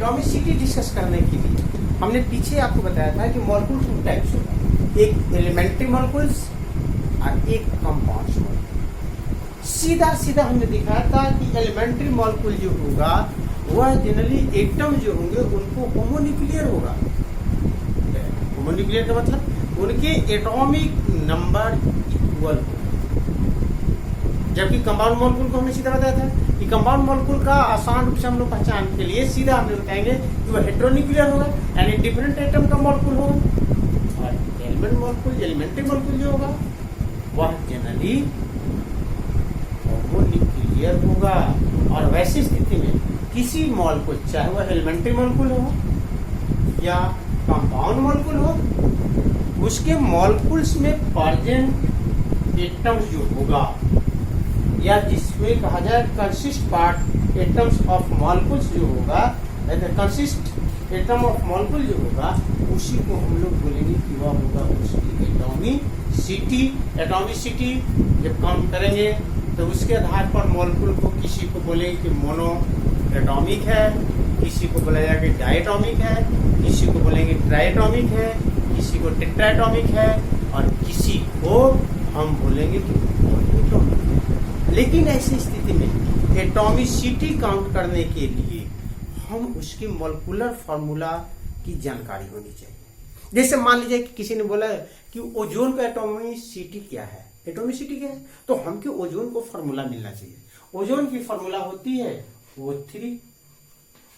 Atomicity discuss करने के लिए हमने पीछे आपको बताया था कि मॉलिक्यूल 2 टाइप्स होगा, एक एलिमेंट्री मॉलिक्यूल्स और एक कंपाउंड मॉलिक्यूल। सीधा सीधा हमने दिखाया था कि एलिमेंट्री मॉलिक्यूल जो होगा वह जनरली एटम जो होंगे उनको होमोन्यूक्लियर होगा। होमोन्यूक्लियर का मतलब उनके एटॉमिक नंबर इक्वल हो, जबकि कंपाउंड मॉलिक्यूल को हमने सीधा बताया था कि कंपाउंड मॉलिक्यूल का आसान रूप से हम लोग पहचान के लिए सीधा हम लोग बताएंगे कि वह हेटेरोन्यूक्लियर होगा, यानी डिफरेंट एटम का मॉलिक्यूल होगा। और एलिमेंट मॉलिक्यूल, एलिमेंट्री मॉलिक्यूल जो होगा वह जनरली होमोन्यूक्लियर होगा। और वैसी स्थिति में किसी मॉलिक्यूल, चाहे वह एलिमेंट्री मॉलिक्यूल हो या कंपाउंड मॉलिक्यूल हो, उसके मॉलिक्यूल्स में प्रेजेंट एटम्स जो होगा या जिसमें कहा जाए consist part atoms of molecules जो होगा, कंसिस्ट एटम ऑफ मॉलिक्यूल जो होगा, उसी को हम लोग बोलेंगे कि वह होगा उसकी एटॉमिसिटी। एटॉमिसिटी जब काउंट करेंगे तो उसके आधार पर मॉलिक्यूल को किसी को बोलेंगे कि मोनो एटॉमिक है, किसी को बोला जाएगा कि डायटॉमिक है, किसी को बोलेंगे ट्राइटॉमिक है, किसी को टेट्राटॉमिक है, और किसी को हम बोलेंगे कि पॉलीएटॉमिक। लेकिन ऐसी स्थिति में एटॉमिसिटी काउंट करने के लिए हम उसकी मॉलिक्यूलर फार्मूला की जानकारी होनी चाहिए। जैसे मान लीजिए कि किसी ने बोला कि ओजोन का एटॉमिसिटी क्या है, एटॉमिसिटी क्या है, तो हमको ओजोन को फार्मूला मिलना चाहिए। ओजोन की फार्मूला होती है O3।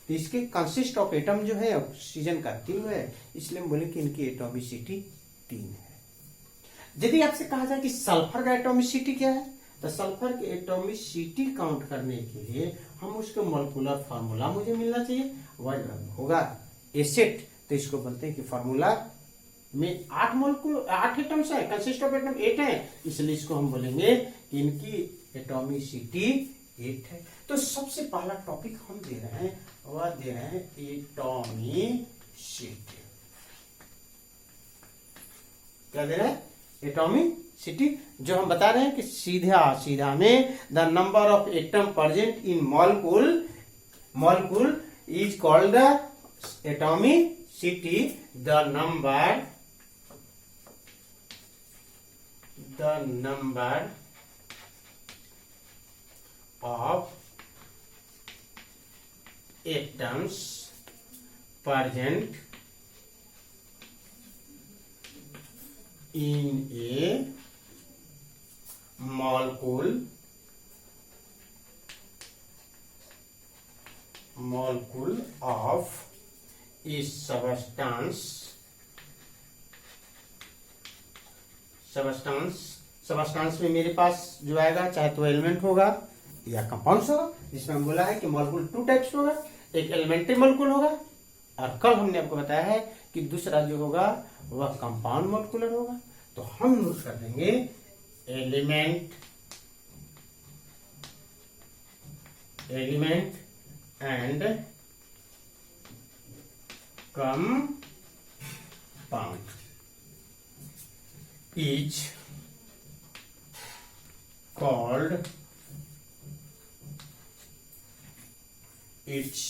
तो इसके कंसिस्ट ऑफ एटम जो है ऑक्सीजन का 3 है, इसलिए हम बोले कि इनकी एटॉमिसिटी 3 है। यदि आपसे कहा जाए कि सल्फर का एटॉमिसिटी क्या है, तो सल्फर की एटॉमिसिटी काउंट करने के लिए हम उसके मॉलिक्यूलर फार्मूला मुझे मिलना चाहिए, वह होगा एसेट। तो इसको बोलते हैं कि फार्मूला में 8 एटम्स है, कंसिस्ट ऑफ एटम 8 है, इसलिए इसको हम बोलेंगे कि इनकी एटॉमिसिटी 8 है। तो सबसे पहला टॉपिक हम दे रहे हैं, वह दे रहे हैं एटॉमिसिटी। क्या दे रहे हैं? एटॉमिसिटी। जो हम बता रहे हैं कि सीधा में the number of atom present in molecule is called the atomicity. The number of atoms present in a molecule of a substance में मेरे पास जो आएगा चाहे तो एलिमेंट होगा या कंपाउंड्स होगा, जिसमें हम बोला है कि मॉलिक्यूल 2 टाइप्स होगा, एक एलिमेंट्री मॉलिक्यूल होगा और कल हमने आपको बताया है कि दूसरा जो होगा वह कंपाउंड मॉलिक्यूलर होगा। तो हम यूज कर देंगे element and compound is called its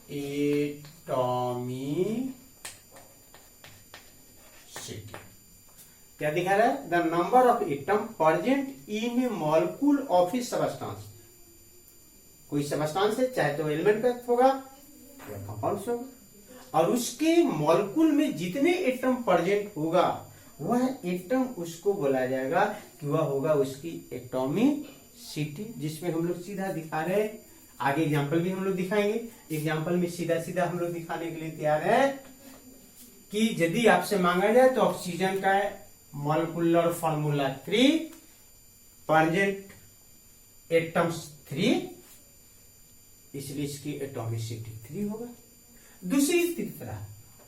atomicity। क्या दिखा रहा है? The number of atom present in A molecule of A substance. कोई सबस्टांस है, चाहे तो एलिमेंट का होगा या कंपाउंड होगा, और उसके मॉलिक्यूल में जितने एटम प्रेजेंट होगा वह एटम उसको बोला जाएगा कि वह होगा उसकी एटॉमिसिटी, जिसमें हम लोग सीधा दिखा रहे हैं। आगे एग्जांपल भी हम लोग दिखाएंगे। एग्जांपल में सीधा सीधा हम लोग दिखाने के लिए तैयार है कि यदि आपसे मांगा जाए तो ऑक्सीजन का मॉलिक्यूलर फार्मूला 3, प्रेजेंट एटम्स 3, इसलिए इसकी एटॉमिसिटी 3 होगा। दूसरी तरह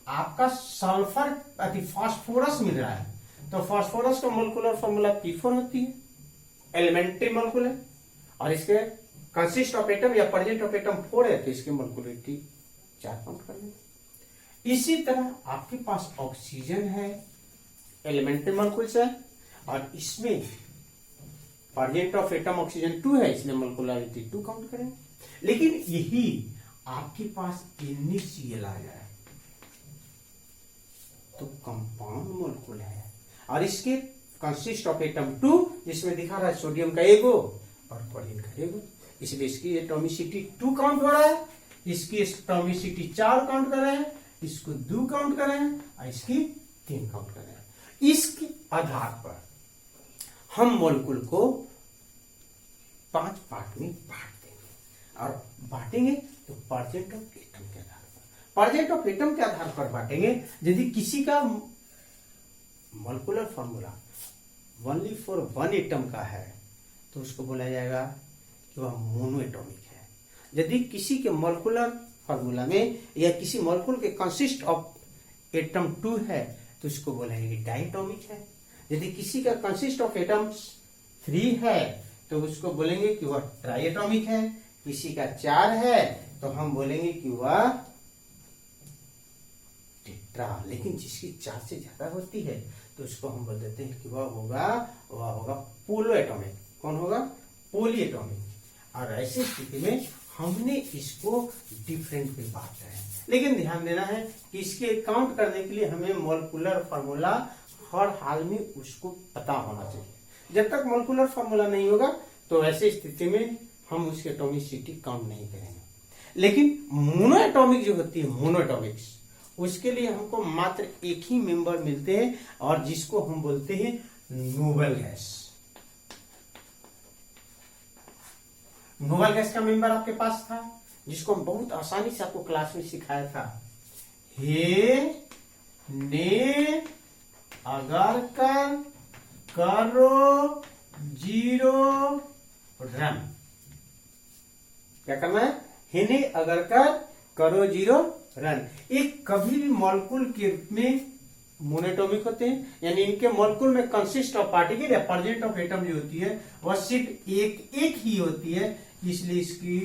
आपका सल्फर फास्फोरस मिल रहा है, तो फास्फोरस का मोलिकुलर फॉर्मूला P4 होती है, एलिमेंट्री मोलिकुल है, और इसके कंसिस्ट ऑफ एटम या प्रेजेंट ऑफ एटम 4 है, तो इसकी मोलिकुलरिटी 4 काउंट कर लेंगे। इसी तरह आपके पास ऑक्सीजन है, एलिमेंट्री मोलिकुल्स है, और इसमें परसेंट ऑफ एटम ऑक्सीजन 2 है, इसलिए मोलकुलरिटी 2 काउंट करेंगे। लेकिन यही आपके पास NaCl आ जाए तो कंपाउंड मोलकुल है, और इसके कंसिस्ट ऑफ एटम 2, जिसमें दिखा रहा है सोडियम का एगो और क्लोरीन का एगो, इसलिए इसकी एटॉमिसिटी 2 काउंट हो रहा है, इसकी एटॉमिसिटी 4 काउंट कर रहे हैं, इसको 2 काउंट कर रहे हैं और इसकी 3 काउंट कर रहे हैं। इसके आधार पर हम मोलकुल को 5 पार्ट में बांट देंगे, और बांटेंगे तो परसेंट ऑफ एटम के आधार पर, परसेंट ऑफ एटम के आधार पर बांटेंगे। यदि किसी का molecular formula only for 1 atom का है तो उसको बोला जाएगा कि वह मोनो एटॉमिक है। यदि किसी के मोलकुलर फॉर्मूला में या किसी मोलकुल के कंसिस्ट ऑफ एटम 2 है तो उसको बोला जाएगा डायटोमिक है। यदि किसी का कंसिस्ट ऑफ एटम्स 3 है तो उसको बोलेंगे कि वह ट्राइएटॉमिक है। किसी का 4 है तो हम बोलेंगे कि वह टेट्रा। लेकिन जिसकी 4 से ज्यादा होती है तो उसको हम बोल देते हैं कि वह होगा पोलो एटॉमिक। कौन होगा? पोली एटॉमिक। और ऐसी स्थिति में हमने इसको डिफरेंट में बांट रहे हैं। लेकिन ध्यान देना है कि इसके काउंट करने के लिए हमें मोलकुलर फार्मूला हर हाल में उसको पता होना चाहिए। जब तक मोलकुलर फार्मूला नहीं होगा तो ऐसी स्थिति में हम उसकी एटॉमिसिटी काउंट नहीं करेंगे। लेकिन मोनोएटॉमिक जो होती है, मोनोएटॉमिक्स, उसके लिए हमको मात्र एक ही मेंबर मिलते हैं और जिसको हम बोलते हैं नोबल गैस। नोबल गैस का मेंबर आपके पास था जिसको हम बहुत आसानी से आपको क्लास में सिखाया था। हे ने अगर कर करो जीरो रन। क्या करना है? हे ने अगर कर करो जीरो रन। एक कभी भी मॉलिक्यूल के रूप में मोनोएटॉमिक होते हैं, यानी इनके मॉलिक्यूल में कंसिस्ट ऑफ पार्टिकल या परसेंट ऑफ एटम जो होती है वह सिर्फ एक ही होती है, इसलिए इसकी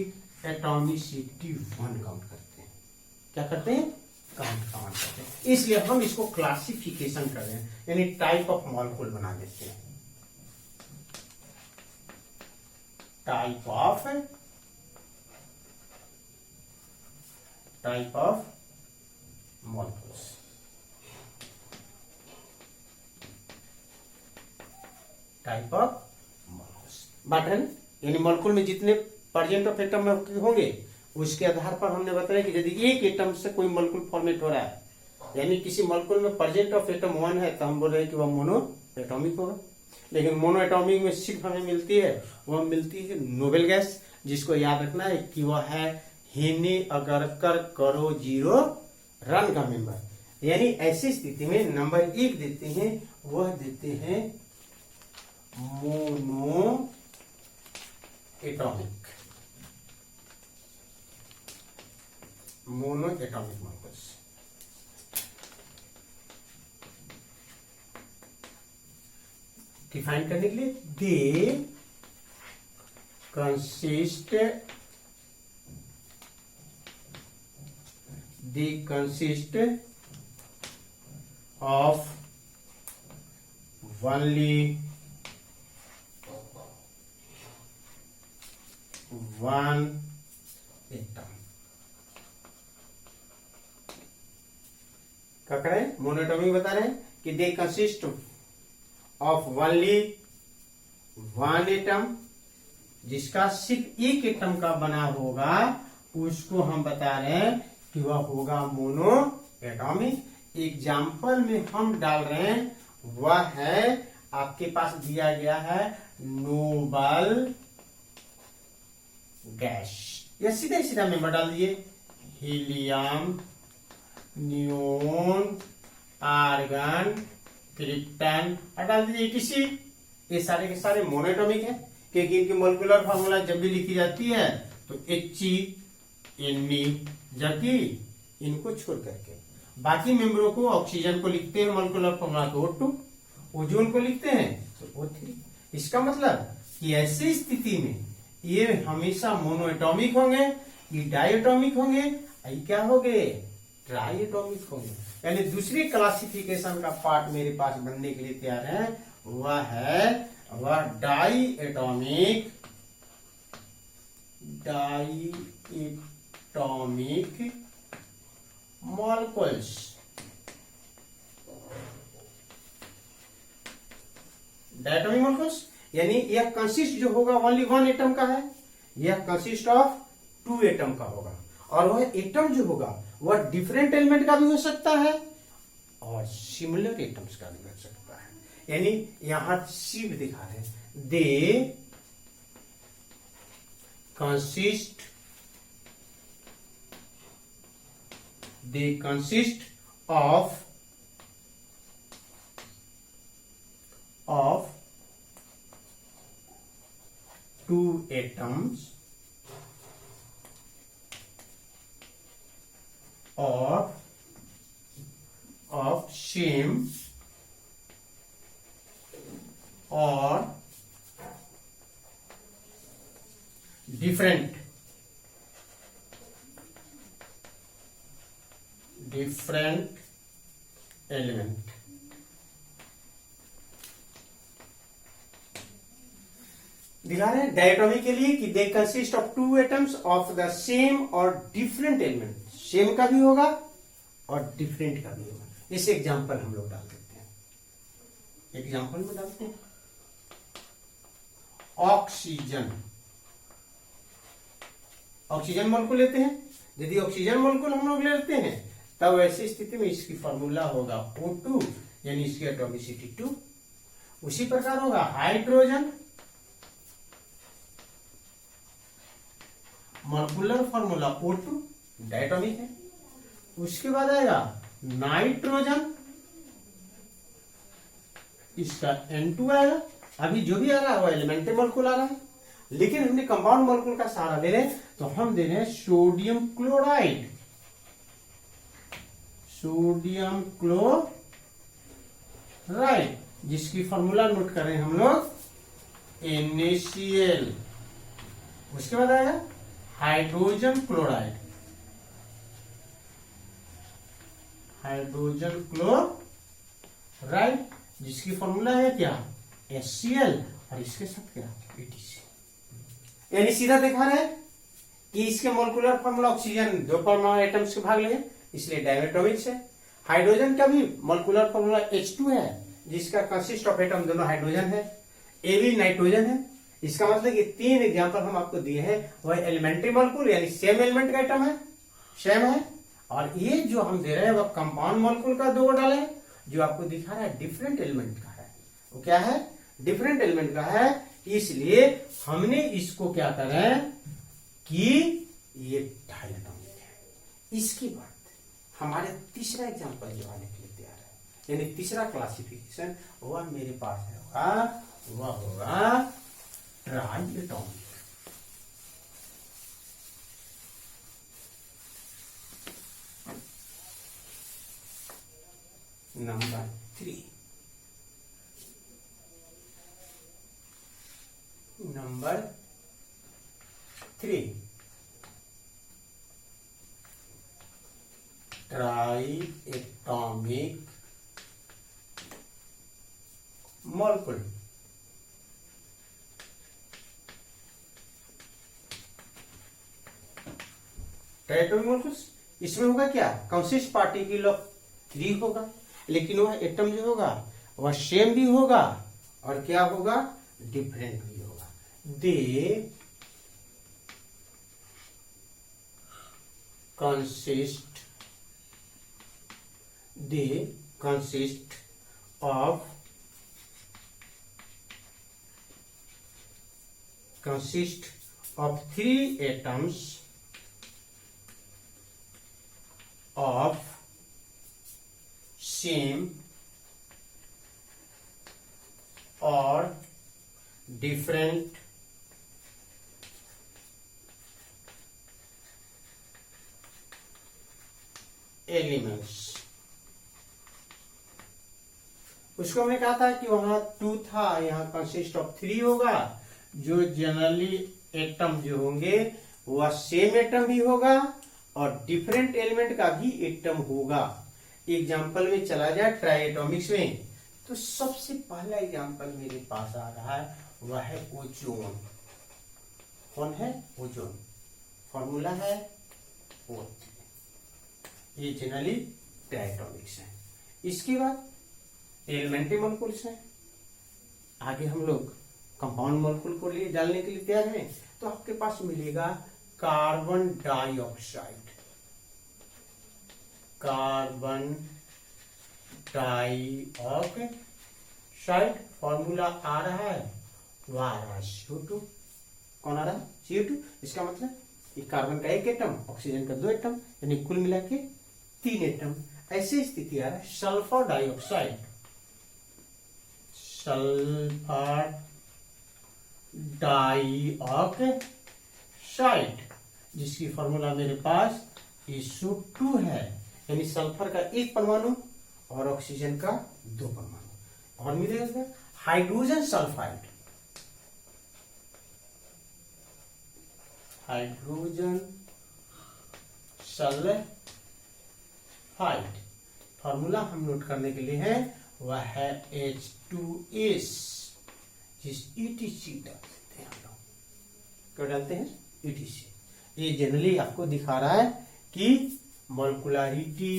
एटॉमिसिटी 1 काउंट करते हैं। क्या करते हैं? काउंट करते हैं। इसलिए हम इसको क्लासिफिकेशन कर रहे हैं, यानी टाइप ऑफ मॉलिक्यूल बना देते हैं। Type of molecules। Type of molecules button, यानी मॉलिक्यूल में जितने परसेंट ऑफ एटम होंगे उसके आधार पर हमने बताया कि यदि एक एटम से कोई मॉलिक्यूल फॉर्मेट हो रहा है, यानी किसी मॉलिक्यूल में परसेंट ऑफ एटम 1 है तो हम बोल रहे हैं कि वह मोनो एटॉमिक होगा। लेकिन मोनो एटॉमिक में सिर्फ हमें मिलती है नोबेल गैस, जिसको याद रखना है कि वह है हेने अगर कर करो जीरो रन का मेंबर। यानी ऐसी स्थिति में नंबर 1 देते हैं, वह देते हैं मोनो एटॉमिक मॉलिक्यूल्स। डिफाइन करने के लिए दे consist of only one atom। क्या कर रहे हैं? मोनोएटॉमिक बता रहे हैं कि they consist of only 1 atom, जिसका सिर्फ एक एटम का बना होगा उसको हम बता रहे हैं कि वह होगा मोनो एटॉमिक। एग्जाम्पल में हम डाल रहे हैं, वह है आपके पास दिया गया है नोबल गैस। या सीधा सीधा मेंबर डाल दिए, हीलियम, नियोन, आर्गन, क्रिप्टन और डाल दीजिए ETC। ये सारे के सारे मोनोएटॉमिक है, क्योंकि इनकी मोलिकुलर फार्मूला जब भी लिखी जाती है तो HE जबकि इनको छोड़ करके बाकी मेंबरों को, ऑक्सीजन को लिखते हैं मोलिकुलर फार्मूला तो O2, ओजोन को लिखते हैं तो O3। इसका मतलब कि ऐसी स्थिति में ये हमेशा मोनोएटॉमिक होंगे, ये डायटोमिक होंगे, ये क्या होंगे? ट्राइएटॉमिक होंगे। यानी दूसरी क्लासिफिकेशन का पार्ट मेरे पास बनने के लिए तैयार है, वह है वह diatomic molecules. Diatomic molecules यानी यह कंसिस्ट जो होगा ओनली वन एटम का है, यह कंसिस्ट ऑफ टू एटम का होगा, और वह एटम जो होगा वह डिफरेंट एलिमेंट का भी हो सकता है और सिमिलर एटम्स का भी हो सकता है। यानी यहां सिर्फ दिखा रहे हैं, they consist of two atoms or of same or different element। दिखा रहे हैं डायटोमिक के लिए कि they consist of two atoms of the same और डिफरेंट एलिमेंट। सेम का भी होगा और डिफरेंट का भी होगा। इस एग्जांपल हम लोग डाल देते हैं, एग्जांपल में डालते हैं ऑक्सीजन मॉलिक्यूल लेते हैं। यदि ऑक्सीजन मॉलिक्यूल हम लोग लेते हैं तब ऐसी स्थिति में इसकी फॉर्मूला होगा O2 यानी इसकी एटॉमिसिटी 2। उसी प्रकार होगा hydrogen, molecular formula O2 diatomic है। उसके बाद आएगा नाइट्रोजन, इसका N2 आएगा। अभी जो भी आ रहा है वो एलिमेंट्री मॉलिक्यूल आ रहा है, लेकिन हमने कंपाउंड मॉलिक्यूल का सहारा ले रहे हैं तो हम दे रहे हैं सोडियम क्लोराइड, जिसकी फॉर्मूला नोट कर रहे हैं हम लोग NaCl। उसके बाद आएगा हाइड्रोजन क्लोराइड, जिसकी फॉर्मूला है क्या HCl और इसके साथ क्या ATC। यानी सीधा दिखा रहे हैं कि इसके मोलिकुलर फॉर्मूला ऑक्सीजन दो परमाणु एटम्स के भाग लिए इसलिए डायटोमिक है। हाइड्रोजन का भी मोलिकुलर फॉर्मूला H2 है जिसका कंसिस्ट ऑफ एटम दोनों हाइड्रोजन है, ए भी नाइट्रोजन है। इसका मतलब कि तीन एग्जांपल हम आपको दिए हैं वह एलिमेंट्री मॉलिक्यूल यानी सेम एलिमेंट का एटम है, सेम है, और ये जो हम दे रहे हैं वह कंपाउंड मॉलिक्यूल का दो डाले हैं। जो आपको दिखा रहा है डिफरेंट एलिमेंट का है, वो क्या है डिफरेंट एलिमेंट का है। इसलिए हमने इसको क्या करें कि ये डायटोमिक है। इसके बाद हमारे तीसरा एग्जांपल जो आने के लिए तैयार है यानी तीसरा क्लासिफिकेशन वह मेरे पास है वह होगा triatomic. Number 3 triatomic molecule. Triatomic molecules इसमें होगा क्या कंसिस्ट पार्टिकल ऑफ 3 होगा, लेकिन वह एटम जो होगा वह सेम भी होगा और क्या होगा डिफरेंट भी होगा। They consist of 3 atoms of same or different elements। उसको हमने कहा था कि वहां 2 था, यहाँ कंसिस्ट ऑफ 3 होगा। जो जनरली एटम जो होंगे वह सेम एटम भी होगा और डिफरेंट एलिमेंट का भी एटम होगा। एग्जाम्पल में चला जाए ट्राइएटॉमिक्स में तो सबसे पहला एग्जांपल मेरे पास आ रहा है, वह है ओजोन। कौन है? ओजोन। फॉर्मूला है O3। ये जनरली डायटोमिक्स है। इसके बाद एलिमेंट्री मॉलिक्यूल्स हैं। आगे हम लोग कंपाउंड मॉलिक्यूल को लिए डालने के लिए तैयार हैं। तो आपके पास मिलेगा carbon dioxide. Carbon dioxide formula आ रहा है, वह आ रहा है CO2। कौन आ रहा है? CO2। इसका मतलब ये कार्बन का एक एटम, ऑक्सीजन का 2 एटम, यानी कुल मिला के 3 एटम। ऐसी स्थिति आ रहा है सल्फर डाइऑक्साइड। सल्फर डाइऑक्साइड जिसकी फॉर्मूला मेरे पास SO2 है, यानी सल्फर का 1 परमाणु और ऑक्सीजन का 2 परमाणु। और मिलेगा hydrogen sulphide. Hydrogen sulphide formula हम नोट करने के लिए है, वह है H2S, जिस ETC डालते हैं हम लोग। क्या डालते हैं? ETC। ये जनरली आपको दिखा रहा है कि मॉलिक्यूलरिटी,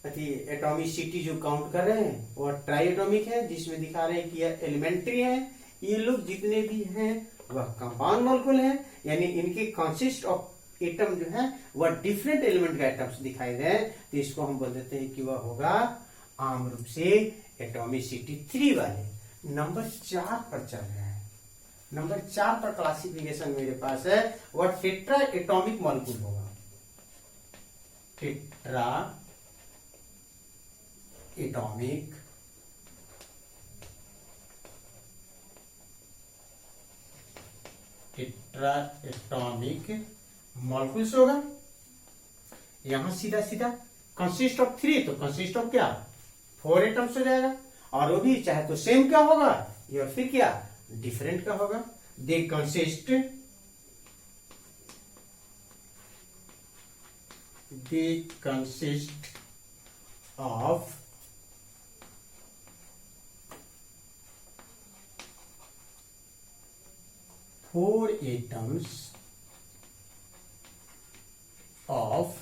एटॉमिसिटी जो काउंट कर रहे हैं वह ट्राई एटॉमिक है, जिसमें दिखा रहे हैं कि यह एलिमेंट्री है। ये लोग जितने भी हैं वह कंपाउंड मॉलिक्यूल है, यानी इनके कंसिस्ट ऑफ एटम जो है वह डिफरेंट एलिमेंट का एटम्स दिखाई दे। तो इसको हम बोल देते हैं कि वह होगा आम रूप से एटॉमिसिटी 3 वाले। नंबर 4 पर चल रहे हैं। नंबर 4 पर क्लासिफिकेशन मेरे पास है, वह टेट्रा एटॉमिक मॉलिक्यूल होगा। Tetra atomic tetra atomic molecules होगा। यहां सीधा सीधा कंसिस्ट ऑफ 3, तो कंसिस्ट ऑफ क्या? 4 एटम्स हो जाएगा। और वो भी चाहे तो सेम क्या होगा या फिर क्या डिफरेंट का होगा। They consist of four atoms of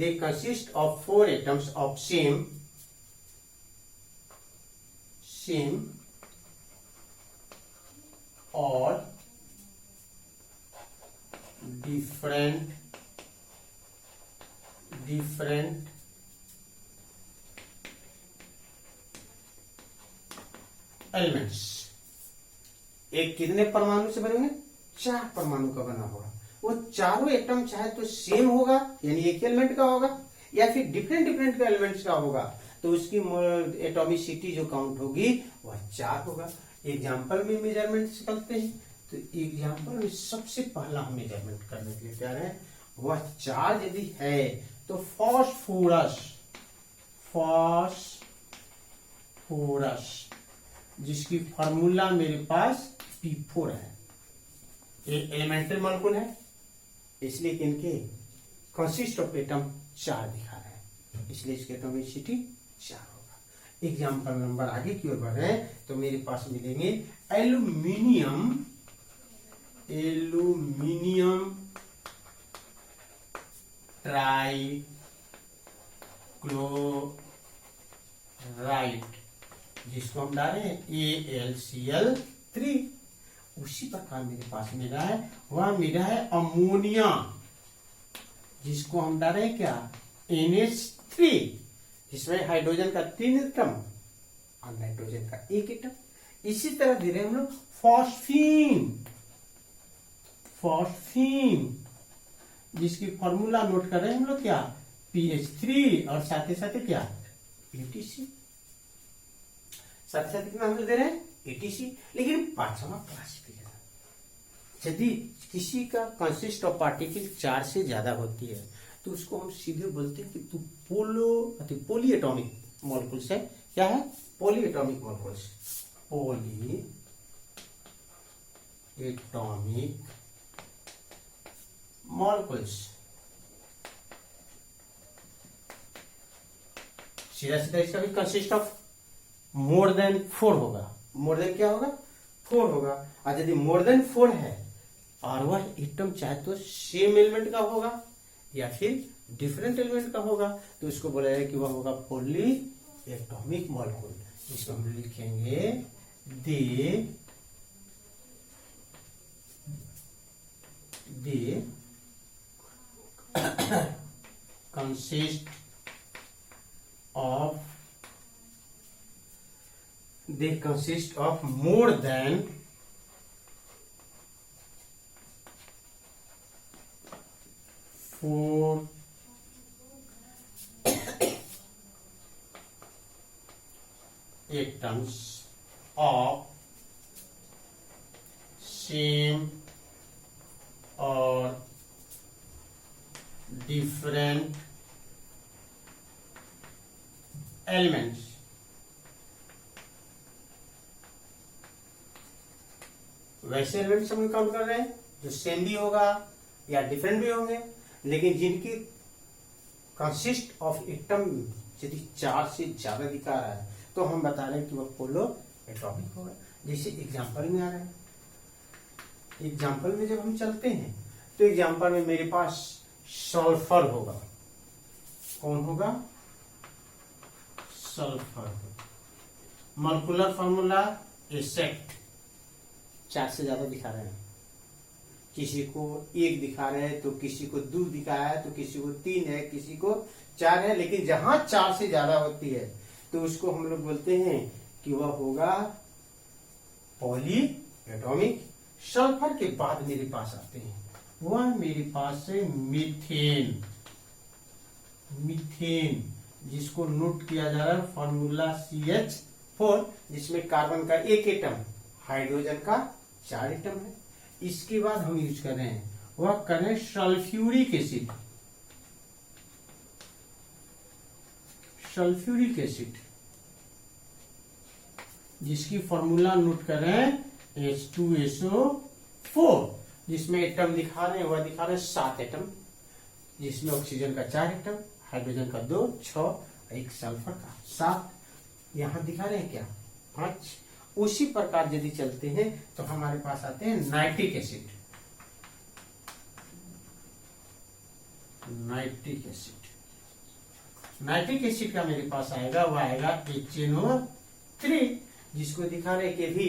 they consist of 4 atoms of same or different elements. एक कितने परमाणु से बने होंगे? 4 परमाणु का बना होगा। वो चारों एटम चाहे तो सेम होगा, यानी एक एलिमेंट का होगा, या फिर डिफरेंट डिफरेंट का एलिमेंट्स का होगा, तो उसकी एटॉमिसिटी जो काउंट होगी वह 4 होगा। एग्जाम्पल में मेजरमेंट करते हैं, तो एग्जाम्पल में सबसे पहला हम मेजरमेंट करने के लिए तैयार है, वह 4 यदि है तो फास्फोरस जिसकी फॉर्मूला मेरे पास P4 है। ये एलिमेंट्री मॉलिक्यूल है, इसलिए इनके कंसिस्ट ऑफ एटम 4 दिखा रहे हैं, इसलिए इसकी एटॉमिसिटी 4 होगा। एग्जाम्पल नंबर आगे की ओर बढ़ रहे हैं, तो मेरे पास मिलेंगे एल्यूमिनियम ट्राइक्लोराइड जिसको हम डाले AlCl3। उसी प्रकार मेरे पास मिला है, वह मिला है अमोनिया जिसको हम डाले क्या NH3, जिसमें हाइड्रोजन का 3 एटम और नाइट्रोजन का 1 एटम। इसी तरह दे रहे हम लोग फॉस्फीन जिसकी फॉर्मूला नोट कर रहे हैं हम लोग क्या PH3 और साथ ही साथ क्या ETC। साथ साथ कितना हम लोग दे रहे हैं ETC। लेकिन 5वां क्लासिफिकेशन, यदि किसी का कंसिस्ट ऑफ पार्टिकल 4 से ज्यादा होती है तो उसको हम सीधे बोलते हैं कि तू पॉली एटॉमिक मॉलिक्यूल्स है। क्या है? Poly atomic molecules. Poly atomic molecules सीधा सीधा इसका भी कंसिस्ट ऑफ मोर देन 4 होगा। मोर देन क्या होगा? 4 होगा। और यदि मोर देन 4 है और वह एटम चाहे तो सेम एलिमेंट का होगा या फिर डिफरेंट एलिमेंट का होगा, तो उसको बोला जाए कि वह होगा पॉली एटॉमिक मॉलिक्यूल, जिसको हम लिखेंगे दे consist of more than 4 atoms of same or different elements। वैसे एलिमेंट्स हम काउंट कर रहे हैं जो सेम भी होगा या डिफरेंट भी होंगे, लेकिन जिनकी कंसिस्ट ऑफ एटम यदि 4 से ज्यादा दिखा रहा है तो हम बता रहे हैं कि वह पोलो एटॉमिक होगा। जैसे एग्जांपल में आ रहा है, एग्जांपल में जब हम चलते हैं तो एग्जांपल में मेरे पास सल्फर होगा। कौन होगा? सल्फर। मॉलिक्यूलर फॉर्मूला एसेट, 4 से ज्यादा दिखा रहे हैं, किसी को 1 दिखा रहे हैं तो किसी को 2 दिखाया है, तो किसी को 3 है, किसी को 4 है, लेकिन जहां 4 से ज्यादा होती है तो उसको हम लोग बोलते हैं कि वह होगा पॉली एटॉमिक। सल्फर के बाद मेरे पास आते हैं, वह मेरे पास है मीथेन। मीथेन जिसको नोट किया जा रहा है फॉर्मूला CH4, जिसमें कार्बन का 1 एटम, हाइड्रोजन का 4 एटम है। इसके बाद हम यूज कर रहे हैं, वह कर रहे हैं सल्फ्यूरिक एसिड। सल्फ्यूरिक एसिड जिसकी फॉर्मूला नोट कर रहे हैं H2SO4, जिसमें एटम दिखा रहे हैं, वह दिखा रहे हैं 7 एटम, जिसमें ऑक्सीजन का 4 एटम, हाइड्रोजन का 2, 6, एक सल्फर का 7। यहां दिखा रहे हैं क्या? 5। उसी प्रकार यदि चलते हैं तो हमारे पास आते हैं nitric acid. Nitric acid, nitric acid का मेरे पास आएगा, वह आएगा HNO3, जिसको दिखा रहे कि भी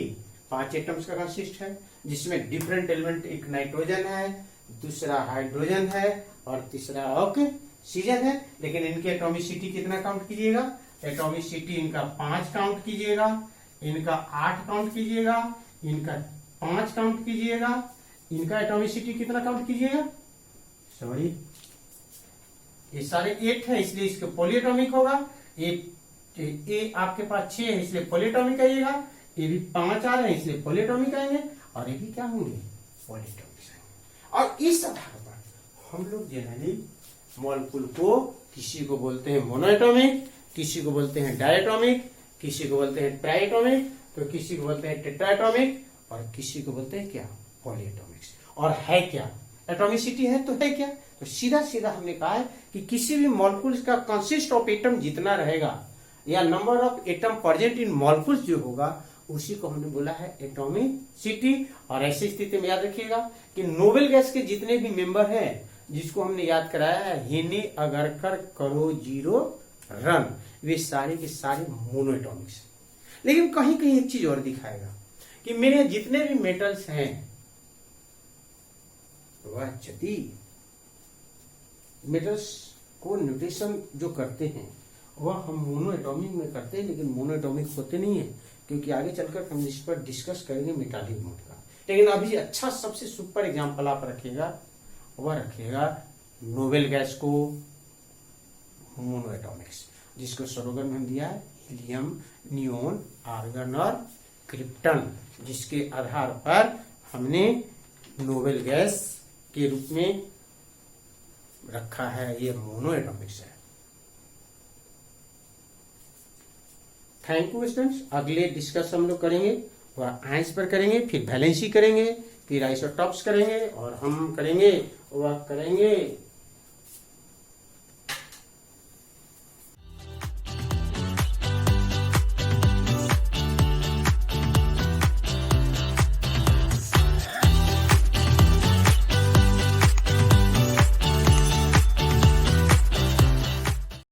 5 एटम्स का कंसिस्ट है, जिसमें डिफरेंट एलिमेंट, एक नाइट्रोजन है, दूसरा हाइड्रोजन है और तीसरा ऑक्सीजन है। लेकिन इनके एटॉमिसिटी कितना काउंट कीजिएगा? एटॉमिसिटी इनका 5 काउंट कीजिएगा, इनका 8 काउंट कीजिएगा, इनका 5 काउंट कीजिएगा, इनका एटॉमिसिटी कितना काउंट कीजिएगा? सॉरी, ये सारे 8 है इसलिए इसके पॉलीएटॉमिक होगा। ये आपके पास 6 है इसलिए पॉलीएटॉमिक आइएगा, ये भी 5 आ रहे हैं इसलिए पॉलीएटॉमिक आएंगे, और ये भी क्या होंगे? पॉलीएटॉमिक आएंगे। और इस आधार पर हम लोग जनरली मॉलिक्यूल को किसी को बोलते हैं मोनोएटॉमिक, किसी को बोलते हैं डायटॉमिक, किसी को बोलते हैं ट्राइएटॉमिक, तो किसी को बोलते हैं टेट्राएटॉमिक, और किसी को बोलते हैं क्या? पॉलीएटॉमिक्स। और है क्या? एटॉमिसिटी है तो है क्या? तो सीधा सीधा हमने कहा है कि किसी भी मॉलिक्यूल्स का कंसिस्ट ऑफ एटम जितना रहेगा या number of atom present in molecules जो होगा, उसी को हमने बोला है एटॉमिसिटी। और ऐसी स्थिति में याद रखिएगा कि नोबेल गैस के जितने भी मेंबर हैं, जिसको हमने याद कराया है हेने, अगरकर, करो, जीरो, रन, वे सारे के सारे मोनोएटॉमिक्स। लेकिन कहीं कहीं एक चीज और दिखाएगा कि मेरे जितने भी मेटल्स हैं वह यदि मेटल्स को न्यूट्रिशन जो करते हैं वह हम मोनोएटॉमिक में करते हैं, लेकिन मोनोएटॉमिक होते नहीं है, क्योंकि आगे चलकर हम इस पर डिस्कस करेंगे मेटालिक मोड का। लेकिन अभी अच्छा सबसे सुपर एग्जांपल आप रखिएगा, वह रखिएगा नोबेल गैस को मोनोएटॉमिक्स, जिसको स्लोगन में दिया है हीलियम, नियोन, आर्गन और क्रिप्टन, जिसके आधार पर हमने नोबेल गैस के रूप में रखा है, ये मोनोएटॉमिक्स है। Thank you students. अगले डिस्कस हम लोग करेंगे वह आयंस पर करेंगे, फिर वैलेंसी करेंगे, फिर आइसोटॉप्स करेंगे, और हम करेंगे वह करेंगे